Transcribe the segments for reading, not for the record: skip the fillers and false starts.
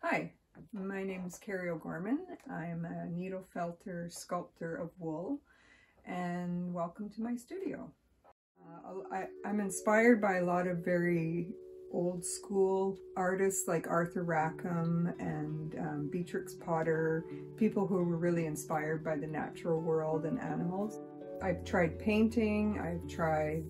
Hi, my name is Kerry O'Gorman. I'm a needle felter sculptor of wool, and welcome to my studio. I'm inspired by a lot of very old school artists like Arthur Rackham and Beatrix Potter, people who were really inspired by the natural world and animals. I've tried painting, I've tried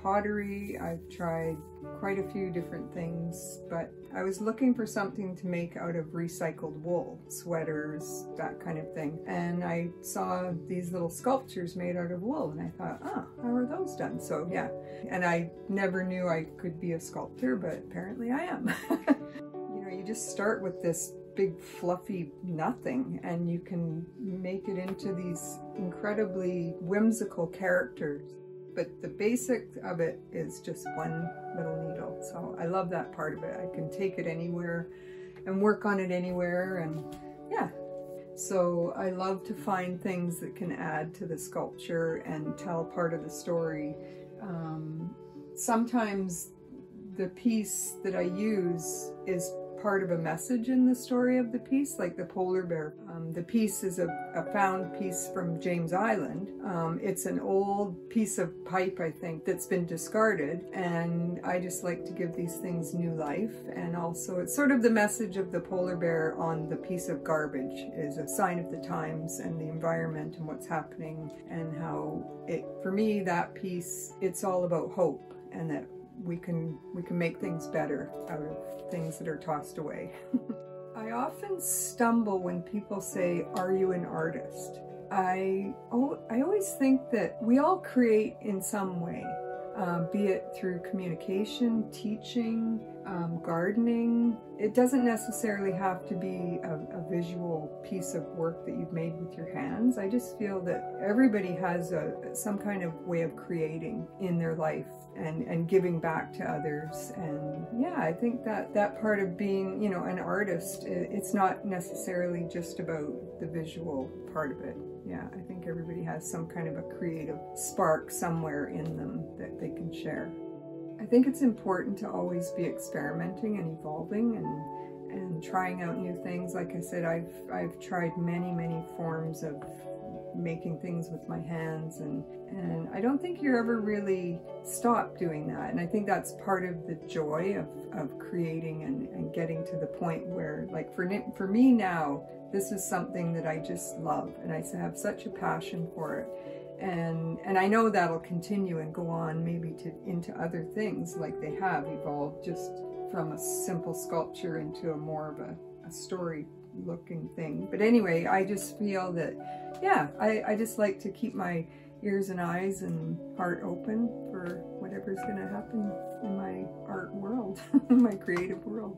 pottery, I've tried quite a few different things, but I was looking for something to make out of recycled wool, sweaters, that kind of thing. And I saw these little sculptures made out of wool and I thought, oh, how are those done? So yeah, and I never knew I could be a sculptor, but apparently I am. You know, you just start with this big fluffy nothing and you can make it into these incredibly whimsical characters. But the basic of it is just one little needle. So I love that part of it. I can take it anywhere and work on it anywhere, and yeah. So I love to find things that can add to the sculpture and tell part of the story. Sometimes the piece that I use is part of a message in the story of the piece, like the polar bear. The piece is a found piece from James Island. It's an old piece of pipe, I think, that's been discarded, and I just like to give these things new life. And also it's sort of the message of the polar bear on the piece of garbage is a sign of the times and the environment and what's happening, and how it, for me, that piece, it's all about hope and that we can make things better out of things that are tossed away. I often stumble when people say, "Are you an artist?" I always think that we all create in some way, be it through communication, teaching, gardening. It doesn't necessarily have to be a visual piece of work that you've made with your hands. I just feel that everybody has some kind of way of creating in their life and giving back to others. And yeah, I think that part of being, you know, an artist, it's not necessarily just about the visual part of it. Yeah, I think everybody has some kind of a creative spark somewhere in them that they can share. I think it's important to always be experimenting and evolving and trying out new things. Like I said, I've tried many forms of making things with my hands, and I don't think you're ever really stop doing that. And I think that's part of the joy of creating and getting to the point where, like for me now, this is something that I just love and I have such a passion for it. And I know that'll continue and go on maybe into other things, like they have evolved just from a simple sculpture into a more of a story looking thing. But anyway, I just feel that, yeah, I just like to keep my ears and eyes and heart open for whatever's going to happen in my art world, my creative world.